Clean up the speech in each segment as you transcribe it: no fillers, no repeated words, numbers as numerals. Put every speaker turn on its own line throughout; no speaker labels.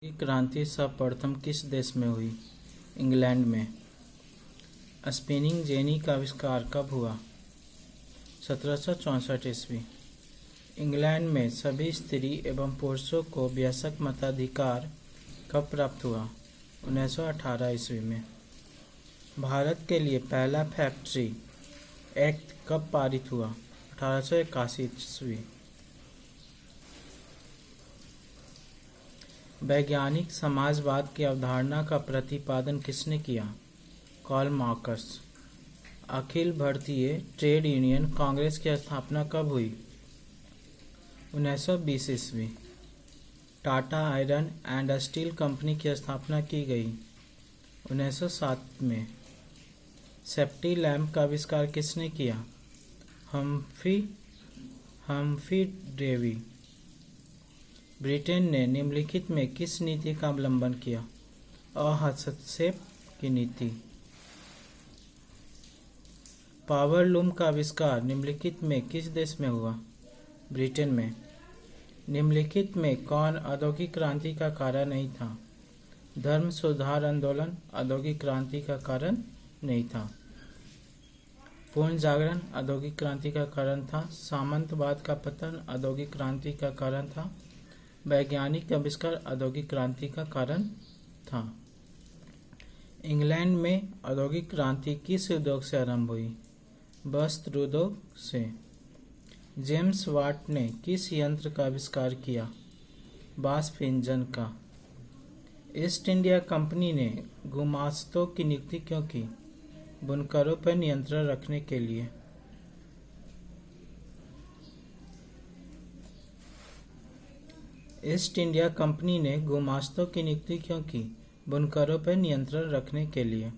ये क्रांति सर्वप्रथम किस देश में हुई? इंग्लैंड में। स्पिनिंग जेनी का आविष्कार कब हुआ? 1764 ईस्वी। इंग्लैंड में सभी स्त्री एवं पुरुषों को वयस्क मताधिकार कब प्राप्त हुआ? 1918 ईस्वी में। भारत के लिए पहला फैक्ट्री एक्ट कब पारित हुआ? 1881 ईस्वी। वैज्ञानिक समाजवाद की अवधारणा का प्रतिपादन किसने किया? Karl Marx. Akhil Bharatiya trade union Congress की स्थापना कब हुई? 1920 ईस्वी। Tata iron and steel company की स्थापना की गई 1907 में। सेफ्टी लैंप का आविष्कार किसने किया? Humphry Davy. ब्रिटेन ने निम्नलिखित में किस नीति का अवलंबन किया? अहस्तक्षेप की नीति। पावर लूम का आविष्कार निम्नलिखित में किस देश में हुआ? ब्रिटेन में। निम्नलिखित में कौन औद्योगिक क्रांति का कारण नहीं था? धर्म सुधार आंदोलन औद्योगिक क्रांति का कारण नहीं था। पूर्ण जागरण औद्योगिक क्रांति का कारण था। सामंतवाद का पतन औद्योगिक क्रांति का कारण था। वैज्ञानिक आविष्कार औद्योगिक क्रांति का कारण था। इंग्लैंड में औद्योगिक क्रांति किस उद्योग से आरंभ हुई? वस्त्र उद्योग से। जेम्स वाट ने किस यंत्र का आविष्कार किया? वाष्प इंजन का। ईस्ट इंडिया कंपनी ने गुमास्तों की नियुक्ति क्यों की? बुनकरों पर नियंत्रण रखने के लिए। ईस्ट इंडिया कंपनी ने गुमास्तों की नियुक्ति क्यों की? बुनकरों पर नियंत्रण रखने के लिए।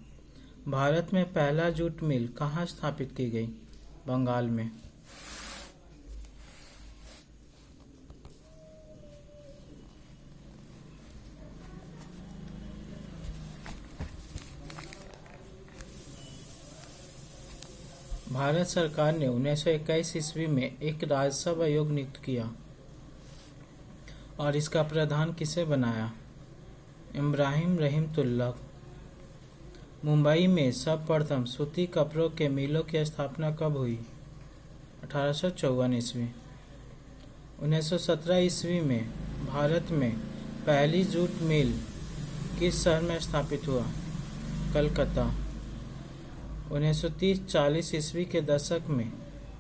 भारत में पहला जूट मिल कहाँ स्थापित की गई? बंगाल में। भारत सरकार ने 1921 ईस्वी में एक राज्यसभा आयोग नियुक्त किया और इसका प्रधान किसे बनाया? इब्राहिम रहीम तुगलक। मुंबई में सर्वप्रथम सूती कपड़ों के मिलों की स्थापना कब हुई? 1854 ईस्वी। 1917 ईस्वी में भारत में पहली जूट मिल किस शहर में स्थापित हुआ? कलकत्ता। 1930-40 ईस्वी के दशक में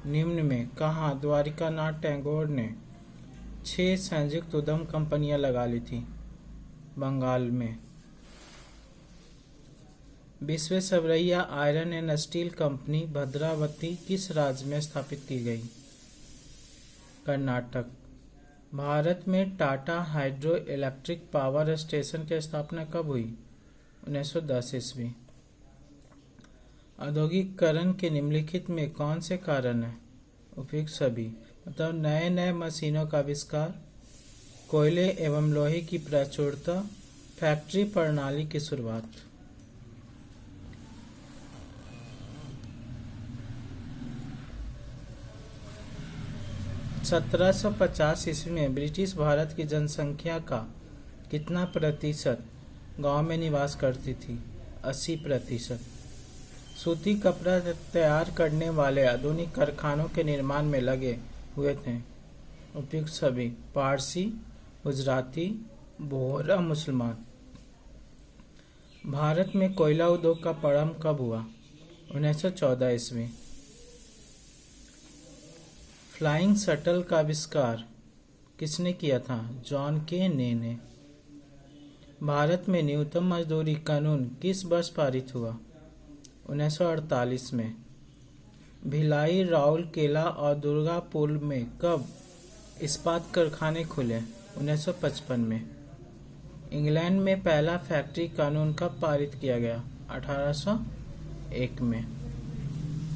निम्न में कहाँ द्वारिकानाथ टैगोर ने 6 संयुक्त उद्यम कंपनियां लगा ली थी? बंगाल में। Visvesvaraya iron and steel company Bhadravati किस राज्य में स्थापित की गई? कर्नाटक। भारत में Tata hydro electric power station की स्थापना कब हुई? 1910 ईस्वी। औद्योगिकरण के निम्नलिखित में कौन से कारण हैं? उपयुक्त सभी। मतलब नए नए मशीनों का आविष्कार, कोयले एवं लोहे की प्रचुरता, फैक्ट्री प्रणाली की शुरुआत। (1750) ईस्वी में ब्रिटिश भारत की जनसंख्या का कितना प्रतिशत गांव में निवास करती थी? 80%। सूती कपड़ा तैयार करने वाले आधुनिक कारखानों के निर्माण में लगे हुए थे? उपयुक्त सभी। पारसी, गुजराती, बोहरा, मुसलमान। भारत में कोयला उद्योग का प्रारंभ कब हुआ? 1914 ईस्वी। फ्लाइंग शटल का आविष्कार किसने किया था? जॉन के ने। भारत में न्यूनतम मजदूरी कानून किस वर्ष पारित हुआ? 1948 में। भिलाई, राउरकेला और दुर्गापुर में कब इस्पात कारखाने खुले? 1955 में। इंग्लैंड में पहला फैक्ट्री कानून कब पारित किया गया? 1801 में।